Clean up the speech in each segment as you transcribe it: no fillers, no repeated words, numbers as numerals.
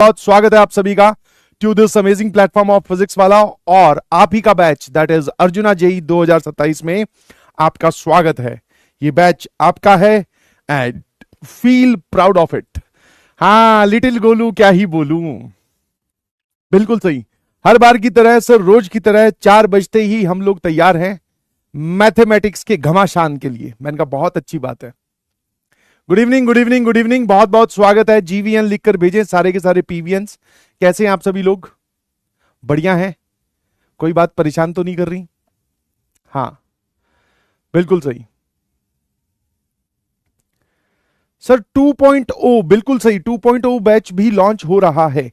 बहुत स्वागत है आप सभी का to this amazing platform of physics Wallah और आप ही का batch that is Arjuna JEE 2027 में आपका स्वागत है। ये बैच आपका है and feel proud of it. हाँ, लिटिल गोलू क्या ही बोलूं, बिल्कुल सही। हर बार की तरह सर, रोज की तरह 4 बजते ही हम लोग तैयार हैं मैथमेटिक्स के घमासान के लिए। मैंने कहा बहुत अच्छी बात है। Good evening, good evening, good evening, बहुत बहुत स्वागत है। जीवीएन लिखकर भेजें सारे के सारे पीवीएन्स। कैसे हैं आप सभी लोग? बढ़िया हैं? कोई बात परेशान तो नहीं कर रही? हाँ, बिल्कुल सही सर। 2.0 बिल्कुल सही, 2.0 बैच भी लॉन्च हो रहा है।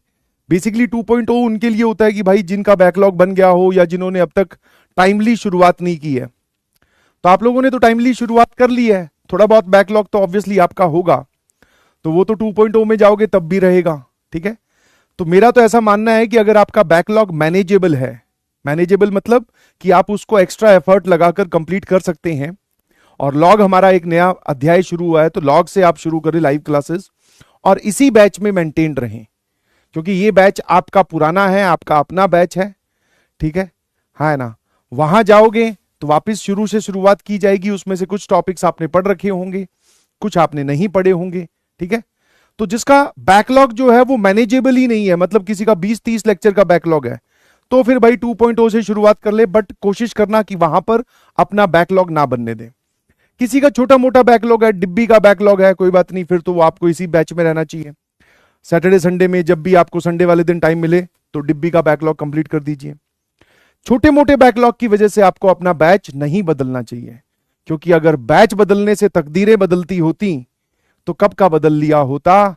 बेसिकली 2.0 उनके लिए होता है कि भाई जिनका बैकलॉग बन गया हो या जिन्होंने अब तक टाइमली शुरुआत नहीं की है। तो आप लोगों ने तो टाइमली शुरुआत कर ली है, थोड़ा बहुत बैकलॉग तो ऑब्वियसली आपका होगा, तो वो तो 2.0 में जाओगे तब भी रहेगा। ठीक है, तो मेरा तो ऐसा मानना है कि अगर आपका बैकलॉग मैनेजेबल है, मैनेजेबल मतलब कि आप उसको एक्स्ट्रा एफर्ट लगाकर कंप्लीट कर सकते हैं, और लॉग हमारा एक नया अध्याय शुरू हुआ है तो लॉग से आप शुरू करें लाइव क्लासेस और इसी बैच में मेंटेन रहें, क्योंकि ये बैच आपका पुराना है, आपका अपना बैच है। ठीक है, हाँ है ना। वहां जाओगे तो वापस शुरू से शुरुआत की जाएगी, उसमें से कुछ टॉपिक्स आपने पढ़ रखे होंगे, कुछ आपने नहीं पढ़े होंगे। ठीक है, तो जिसका बैकलॉग जो है वो मैनेजेबल ही नहीं है, मतलब किसी का 20-30 लेक्चर का बैकलॉग है, तो फिर भाई 2.0 से शुरुआत कर ले, बट कोशिश करना कि वहां पर अपना बैकलॉग ना बनने दे। किसी का छोटा मोटा बैकलॉग है, डिब्बी का बैकलॉग है, कोई बात नहीं, फिर तो वो आपको इसी बैच में रहना चाहिए। सैटरडे संडे में जब भी आपको संडे वाले दिन टाइम मिले तो डिब्बी का बैकलॉग कंप्लीट कर दीजिए। छोटे मोटे बैकलॉग की वजह से आपको अपना बैच नहीं बदलना चाहिए, क्योंकि अगर बैच बदलने से तकदीरें बदलती होती तो कब का बदल लिया होता।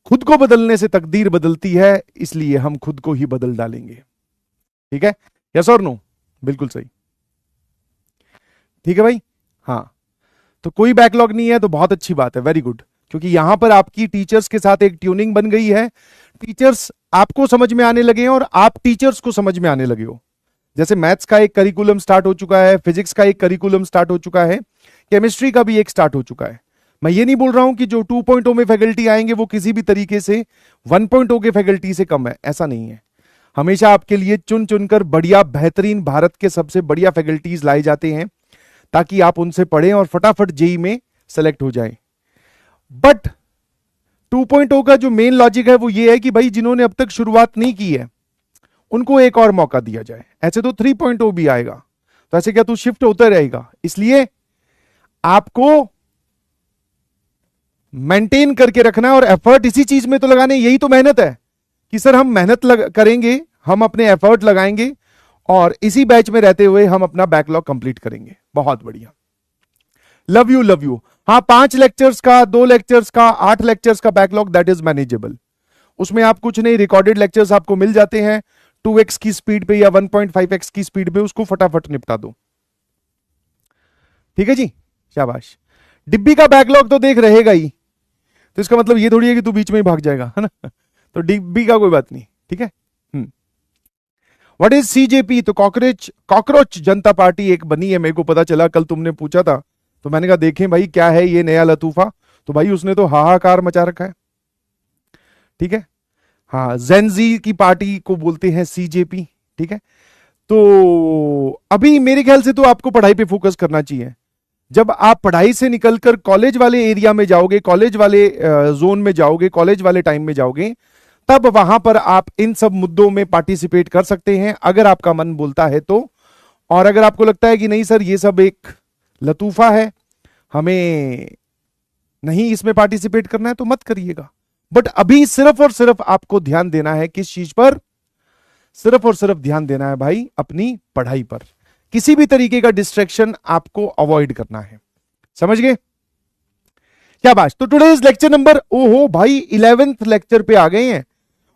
खुद को बदलने से तकदीर बदलती है, इसलिए हम खुद को ही बदल डालेंगे। ठीक है, यस और नो? बिल्कुल सही। ठीक है भाई। हाँ, तो कोई बैकलॉग नहीं है तो बहुत अच्छी बात है, वेरी गुड, क्योंकि यहां पर आपकी टीचर्स के साथ एक ट्यूनिंग बन गई है। टीचर्स आपको समझ में आने लगे हैं और आप टीचर्स को समझ में आने लगे हो। जैसे मैथ्स का एक करिकुलम स्टार्ट हो चुका है, फिजिक्स का एक करिकुलम स्टार्ट हो चुका है, केमिस्ट्री का भी एक स्टार्ट हो चुका है। मैं ये नहीं बोल रहा हूं कि जो 2.0 में फैकल्टी आएंगे वो किसी भी तरीके से 1.0 के फैकल्टी से कम है, ऐसा नहीं है। हमेशा आपके लिए चुन चुनकर बढ़िया बेहतरीन भारत के सबसे बढ़िया फैकल्टीज लाए जाते हैं ताकि आप उनसे पढ़ें और फटाफट जेई में सेलेक्ट हो जाएं। बट 2.0 का जो मेन लॉजिक है वो ये है कि भाई जिन्होंने अब तक शुरुआत नहीं की है उनको एक और मौका दिया जाए। ऐसे तो 3.0 भी आएगा, तो ऐसे क्या तू शिफ्ट होता रहेगा? इसलिए आपको मेंटेन करके रखना है और एफर्ट इसी चीज में तो लगाने। यही तो मेहनत है कि सर हम मेहनत करेंगे, हम अपने एफर्ट लगाएंगे और इसी बैच में रहते हुए हम अपना बैकलॉग कंप्लीट करेंगे। बहुत बढ़िया, लव यू लव यू। हाँ, 5 लेक्चर्स का, 2 लेक्चर्स का, 8 लेक्चर्स का बैकलॉग दैट इज मैनेजेबल। उसमें आप कुछ नहीं, रिकॉर्डेड लेक्चर्स आपको मिल जाते हैं 2x की स्पीड पे या 1.5x की स्पीड पे, उसको फटाफट निपटा दो। ठीक है जी, शाबाश। डिब्बी का बैकलॉग तो देख रहेगा ही, तो इसका मतलब ये थोड़ी है कि तू बीच में ही भाग जाएगा, है ना। तो डिब्बी का कोई बात नहीं। ठीक है। What is CJP? तो कॉकरोच जनता पार्टी एक बनी है, मेरे को पता चला, कल तुमने पूछा था तो मैंने कहा देखें भाई क्या है ये नया लतूफा। तो भाई उसने तो हाहाकार मचा रखा है। ठीक है, हाँ, जेनजी की पार्टी को बोलते हैं सीजेपी। ठीक है, तो अभी मेरे ख्याल से तो आपको पढ़ाई पे फोकस करना चाहिए। जब आप पढ़ाई से निकलकर कॉलेज वाले एरिया में जाओगे, कॉलेज वाले जोन में जाओगे, कॉलेज वाले टाइम में जाओगे, तब वहां पर आप इन सब मुद्दों में पार्टिसिपेट कर सकते हैं अगर आपका मन बोलता है तो। और अगर आपको लगता है कि नहीं सर ये सब एक लतूफा है, हमें नहीं इसमें पार्टिसिपेट करना है, तो मत करिएगा। बट अभी सिर्फ और सिर्फ आपको ध्यान देना है किस चीज पर? सिर्फ और सिर्फ ध्यान देना है भाई अपनी पढ़ाई पर। किसी भी तरीके का डिस्ट्रैक्शन आपको अवॉइड करना है, समझ गए? क्या बात। तो टुडे इज लेक्चर नंबर, ओहो भाई 11th लेक्चर पे आ गए हैं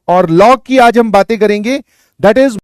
और लॉग की आज हम बातें करेंगे, दैट इज